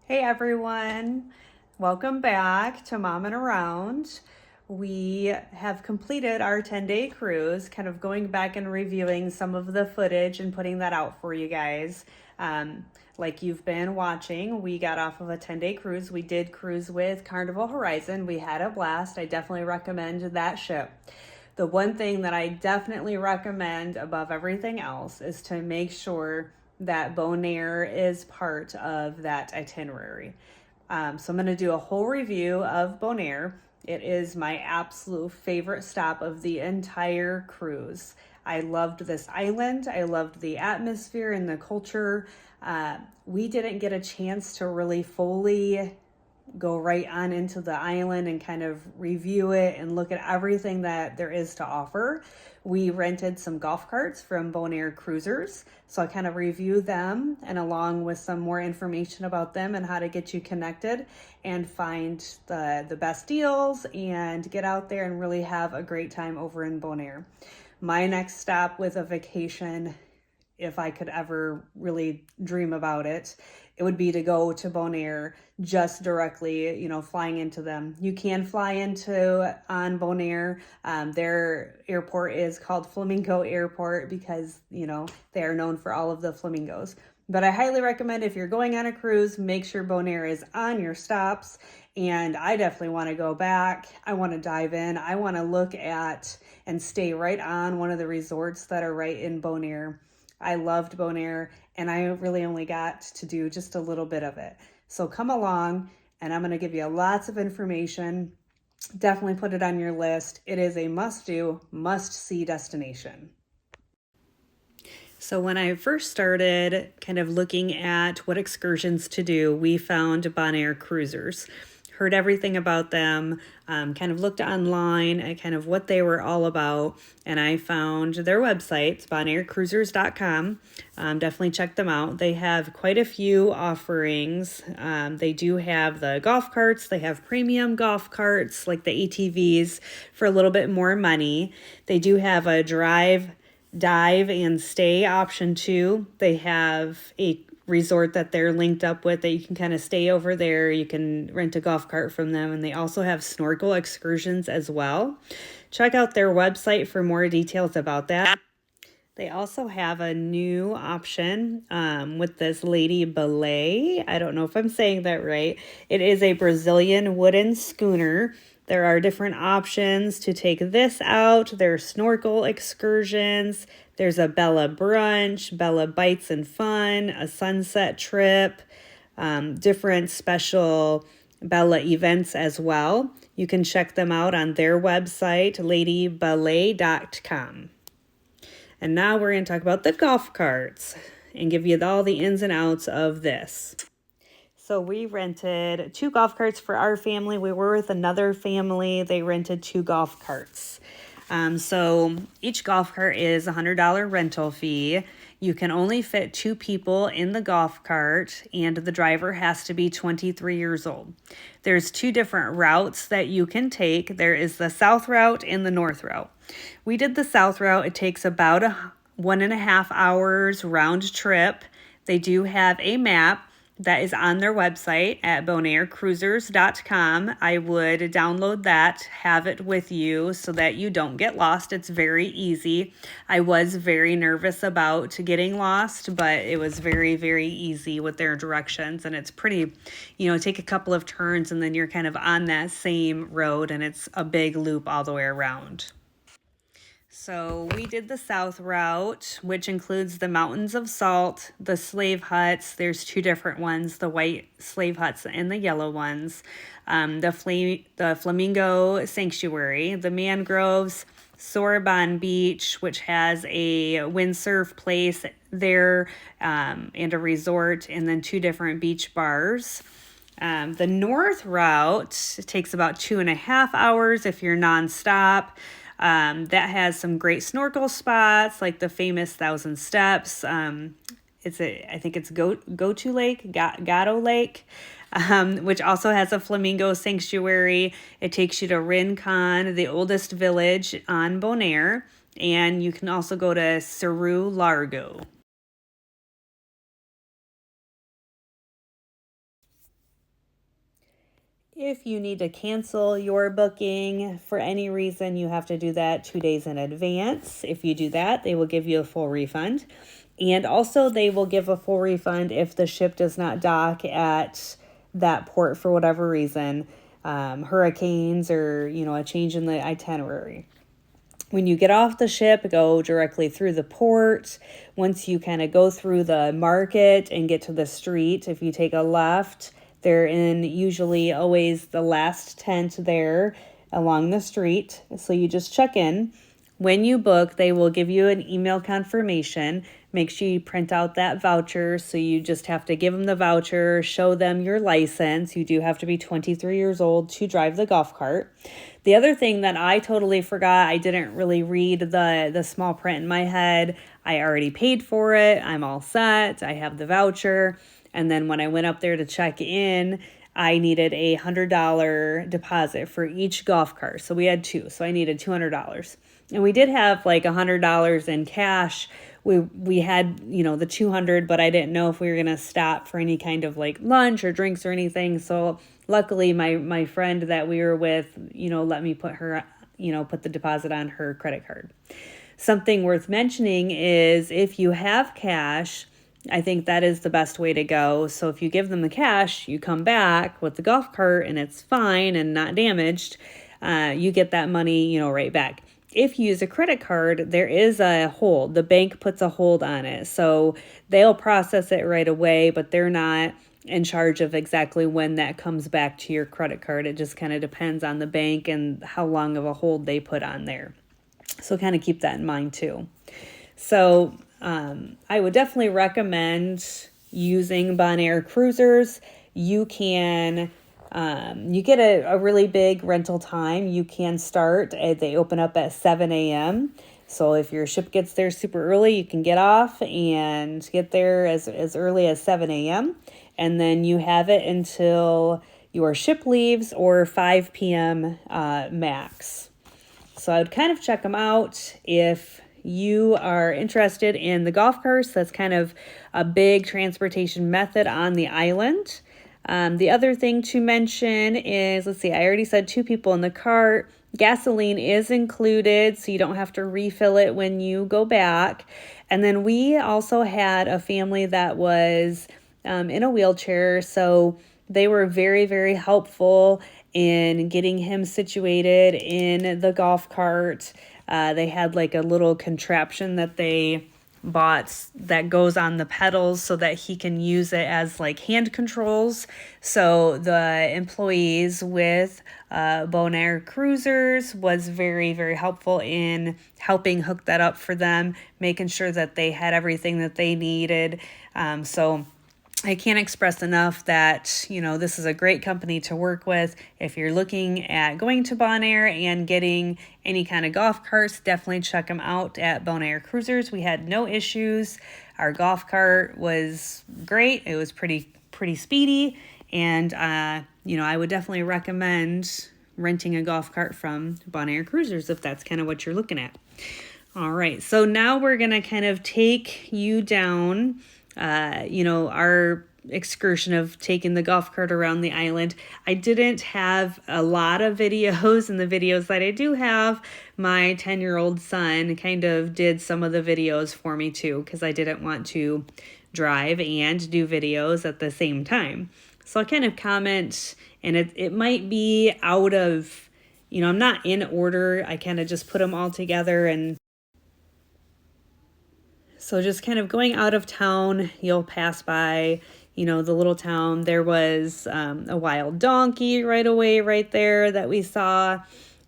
Hey everyone, welcome back to Momming Around. We have completed our 10-day cruise, kind of going back and reviewing some of the footage and putting that out for you guys. Like you've been watching, we got off of a 10-day cruise. We did cruise with Carnival Horizon. We had a blast. I definitely recommend that ship. The one thing that I definitely recommend above everything else is to make sure that Bonaire is part of that itinerary. So I'm going to do a whole review of Bonaire. It is my absolute favorite stop of the entire cruise. I loved this island. I loved the atmosphere and the culture. We didn't get a chance to really fully go right on into the island and kind of review it and look at everything that there is to offer. We rented some golf carts from Bonaire Cruisers, so I kind of reviewed them and along with some more information about them and how to get you connected and find the best deals and get out there and really have a great time over in Bonaire. My next stop with a vacation, if I could ever really dream about it, it would be to go to Bonaire just directly, flying into them. You can fly into on Bonaire. Their airport is called Flamingo Airport because, they are known for all of the flamingos. But I highly recommend if you're going on a cruise, make sure Bonaire is on your stops. And I definitely want to go back. I want to dive in. I want to look at and stay right on one of the resorts that are right in Bonaire. I loved Bonaire and I really only got to do just a little bit of it. So come along and I'm going to give you lots of information. Definitely put it on your list. It is a must-do, must-see destination. So when I first started kind of looking at what excursions to do, we found Bonaire Cruisers. Heard everything about them, kind of looked online at kind of what they were all about, and I found their website, bonairecruisers.com. Definitely check them out. They have quite a few offerings. They do have the golf carts. They have premium golf carts, like the ATVs, for a little bit more money. They do have a drive, dive, and stay option too. They have a resort that they're linked up with that you can kind of stay over there. You can rent a golf cart from them, and they also have snorkel excursions as well. Check out their website for more details about that. They also have a new option with this Lady Belay. I don't know if I'm saying that right. It is a Brazilian wooden schooner. There are different options to take this out. There's snorkel excursions. There's a Bella brunch, Bella bites and fun, a sunset trip, different special Bella events as well. You can check them out on their website, ladybelay.com. And now we're going to talk about the golf carts and give you all the ins and outs of this. So we rented 2 golf carts for our family. We were with another family. They rented 2 golf carts. So each golf cart is a $100 rental fee. You can only fit 2 people in the golf cart, and the driver has to be 23 years old. There's 2 different routes that you can take. There is the south route and the north route. We did the south route. It takes about 1.5 hours round trip. They do have a map that is on their website at bonairecruisers.com. I would download that, have it with you so that you don't get lost. It's very easy. I was very nervous about getting lost, but it was very, very easy with their directions. And it's pretty, take a couple of turns and then you're kind of on that same road, and it's a big loop all the way around. So we did the south route, which includes the Mountains of Salt, the slave huts. There's 2 different ones, the white slave huts and the yellow ones. The Flamingo Sanctuary, the mangroves, Sorbonne Beach, which has a windsurf place there and a resort, and then 2 different beach bars. The north route takes about 2.5 hours if you're nonstop. That has some great snorkel spots, like the famous Thousand Steps. I think it's Go-To Lake, Gatto Lake, which also has a flamingo sanctuary. It takes you to Rincon, the oldest village on Bonaire, and you can also go to Cerro Largo. If you need to cancel your booking for any reason, you have to do that 2 days in advance. If you do that, they will give you a full refund. And also they will give a full refund if the ship does not dock at that port for whatever reason, hurricanes or, a change in the itinerary. When you get off the ship, go directly through the port. Once you kind of go through the market and get to the street, if you take a left, they're in usually always the last tent there along the street. So you just check in. When you book, they will give you an email confirmation. Make sure you print out that voucher. So you just have to give them the voucher, show them your license. You do have to be 23 years old to drive the golf cart. The other thing that I totally forgot, I didn't really read the small print in my head. I already paid for it. I'm all set. I have the voucher. And then when I went up there to check in, I needed a $100 deposit for each golf cart. So we had two. So I needed $200. And we did have like $100 in cash. We had, the 200, but I didn't know if we were going to stop for any kind of like lunch or drinks or anything. So luckily my friend that we were with, let me put the deposit on her credit card. Something worth mentioning is if you have cash, I think that is the best way to go. So if you give them the cash, you come back with the golf cart and it's fine and not damaged, you get that money, right back. If you use a credit card, there is a hold. The bank puts a hold on it. So they'll process it right away, but they're not in charge of exactly when that comes back to your credit card. It just kind of depends on the bank and how long of a hold they put on there. So kind of keep that in mind too. So I would definitely recommend using Bonaire Cruisers. You can, you get a really big rental time. You can start, they open up at 7 a.m. So if your ship gets there super early, you can get off and get there as early as 7 a.m. And then you have it until your ship leaves or 5 p.m. Max. So I would kind of check them out if you are interested in the golf carts. That's kind of a big transportation method on the island. The other thing to mention is, I already said 2 people in the cart. Gasoline is included, so you don't have to refill it when you go back. And then we also had a family that was in a wheelchair, so they were very, very helpful in getting him situated in the golf cart. They had like a little contraption that they bought that goes on the pedals so that he can use it as like hand controls. So the employees with Bonaire Cruisers was very, very helpful in helping hook that up for them, making sure that they had everything that they needed. So I can't express enough that, this is a great company to work with. If you're looking at going to Bonaire and getting any kind of golf carts, definitely check them out at Bonaire Cruisers. We had no issues. Our golf cart was great. It was pretty speedy. And, I would definitely recommend renting a golf cart from Bonaire Cruisers if that's kind of what you're looking at. All right. So now we're going to kind of take you down our excursion of taking the golf cart around the island. I didn't have a lot of videos, and the videos that I do have, my 10-year-old son kind of did some of the videos for me too, because I didn't want to drive and do videos at the same time. So I'll kind of comment, and it might be out of, I'm not in order. I kind of just put them all together. And so just kind of going out of town, you'll pass by, the little town. There was a wild donkey right away right there that we saw.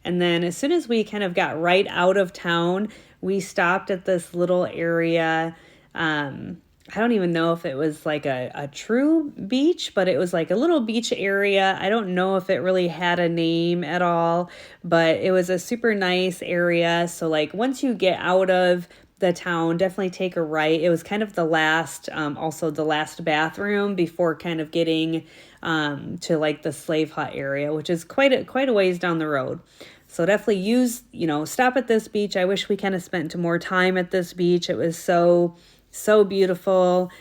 And then as soon as we kind of got right out of town, we stopped at this little area. I don't even know if it was like a true beach, but it was like a little beach area. I don't know if it really had a name at all, but it was a super nice area. So like once you get out of the town, definitely take a right. It was kind of the last bathroom before kind of getting to like the slave hut area, which is quite a ways down the road. So definitely stop at this beach. I wish we kind of spent more time at this beach. It was so beautiful.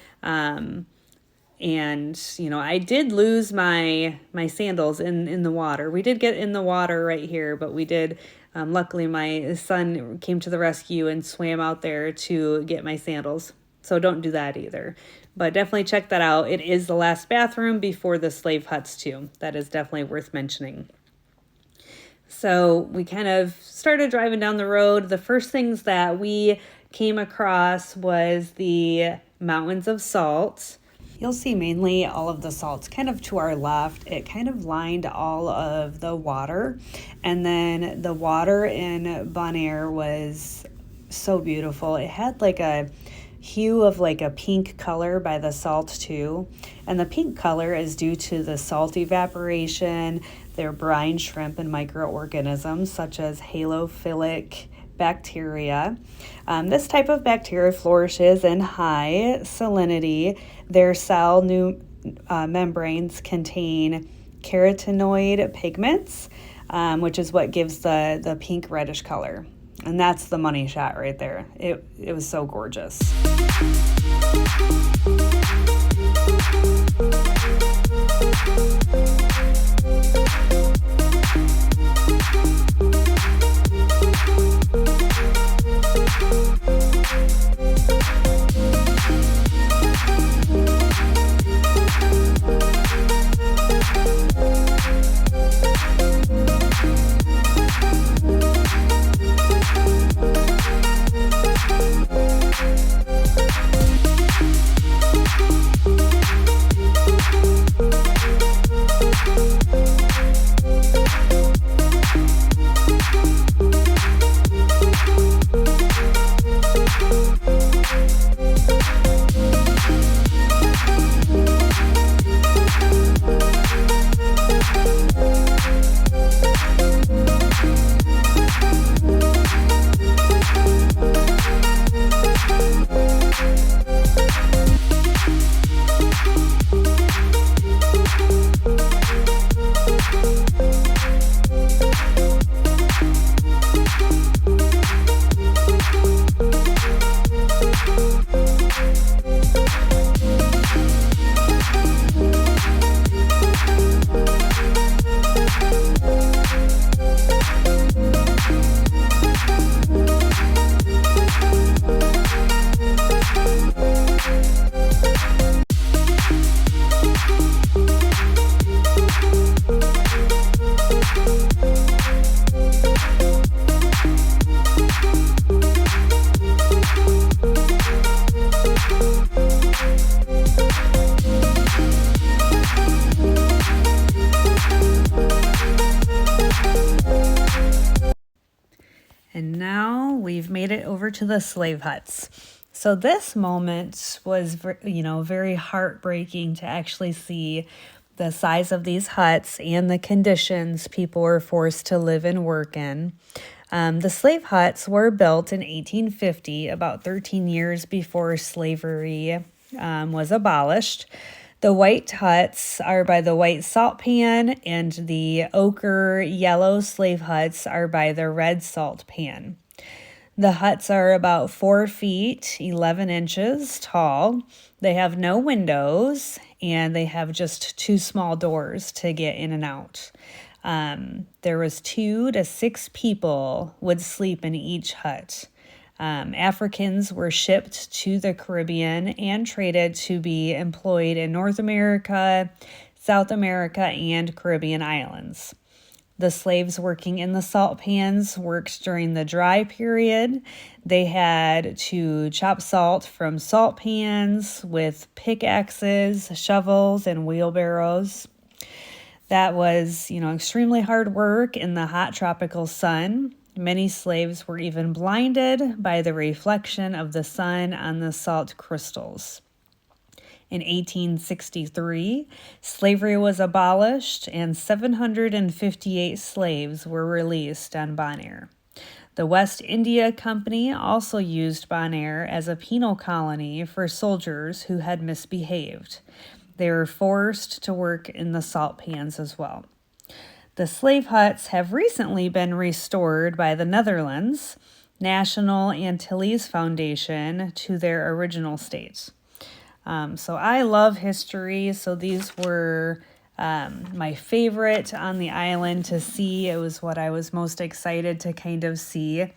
And, I did lose my sandals in the water. We did get in the water right here, but we did, luckily my son came to the rescue and swam out there to get my sandals. So don't do that either. But definitely check that out. It is the last bathroom before the slave huts too. That is definitely worth mentioning. So we kind of started driving down the road. The first things that we came across was the mountains of salt. You'll see mainly all of the salts kind of to our left. It kind of lined all of the water. And then the water in Bonaire was so beautiful. It had like a hue of like a pink color by the salt too. And the pink color is due to the salt evaporation, their brine shrimp and microorganisms such as halophilic bacteria. This type of bacteria flourishes in high salinity. Their cell membranes contain carotenoid pigments, which is what gives the pink reddish color. And that's the money shot right there. It was so gorgeous. And now we've made it over to the slave huts. So this moment was, very heartbreaking to actually see the size of these huts and the conditions people were forced to live and work in. The slave huts were built in 1850, about 13 years before slavery was abolished. The white huts are by the white salt pan, and the ochre yellow slave huts are by the red salt pan. The huts are about 4 feet, 11 inches tall. They have no windows, and they have just 2 small doors to get in and out. There was 2 to 6 people would sleep in each hut. Africans were shipped to the Caribbean and traded to be employed in North America, South America, and Caribbean islands. The slaves working in the salt pans worked during the dry period. They had to chop salt from salt pans with pickaxes, shovels, and wheelbarrows. That was, extremely hard work in the hot tropical sun. Many slaves were even blinded by the reflection of the sun on the salt crystals. In 1863, slavery was abolished and 758 slaves were released on Bonaire. The West India Company also used Bonaire as a penal colony for soldiers who had misbehaved. They were forced to work in the salt pans as well. The slave huts have recently been restored by the Netherlands National Antilles Foundation to their original state. So I love history. So these were my favorite on the island to see. It was what I was most excited to kind of see.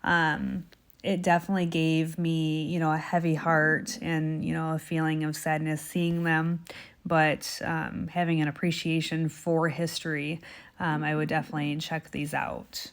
It definitely gave me, a heavy heart and, a feeling of sadness seeing them. But having an appreciation for history, I would definitely check these out.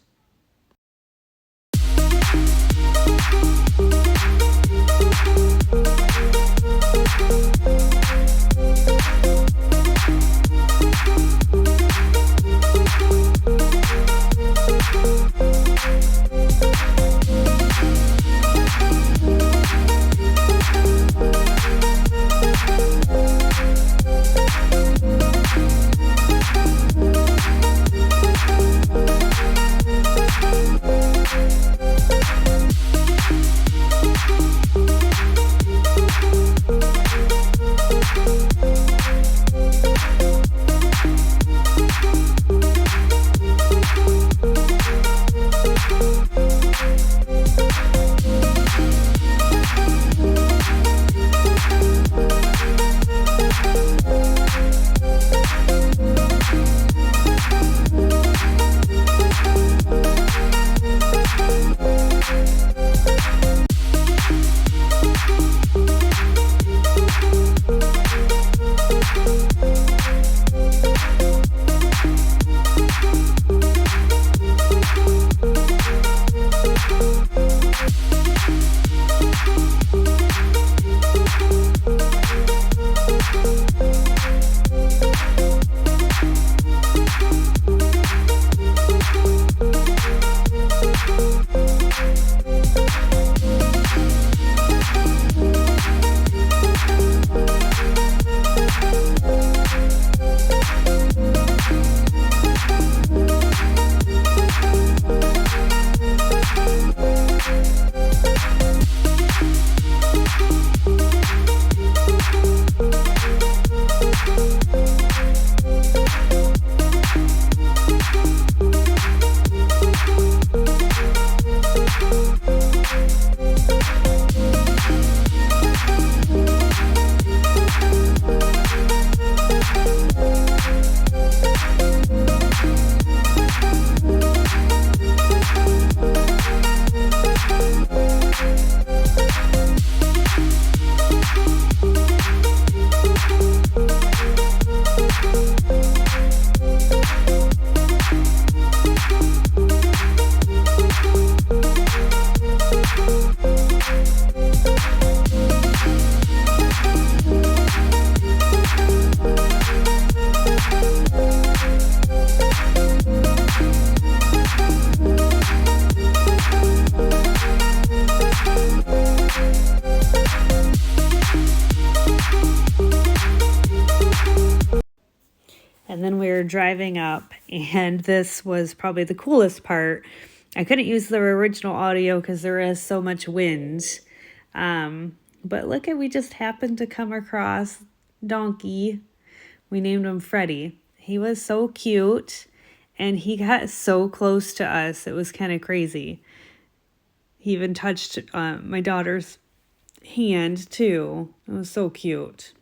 And then we were driving up, and this was probably the coolest part. I couldn't use the original audio because there is so much wind. But look at, we just happened to come across Donkey. We named him Freddie. He was so cute, and he got so close to us. It was kind of crazy. He even touched my daughter's hand, too. It was so cute.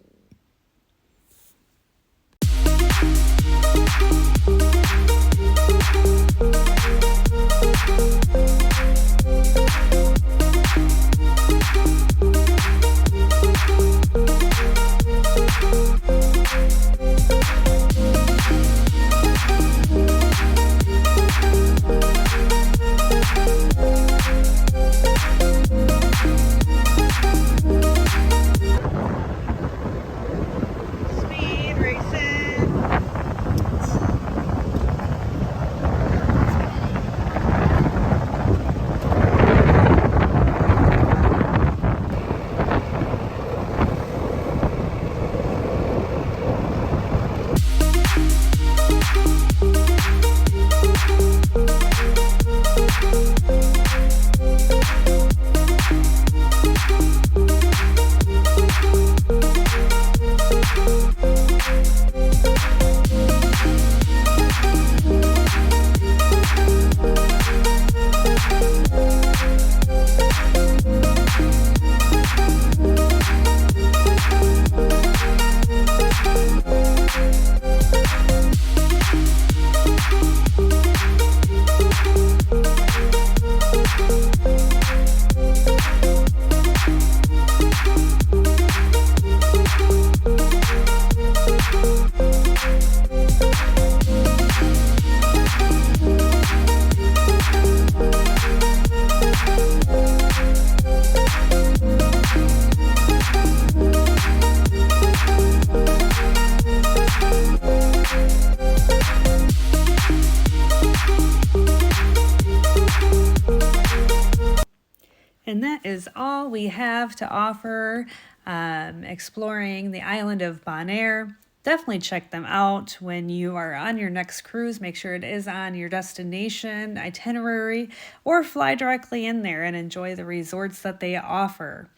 that is all we have to offer exploring the island of Bonaire. Definitely check them out when you are on your next cruise. Make sure it is on your destination itinerary, or fly directly in there and enjoy the resorts that they offer.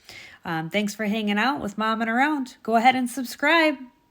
Thanks for hanging out with Momming Around. Go ahead and subscribe.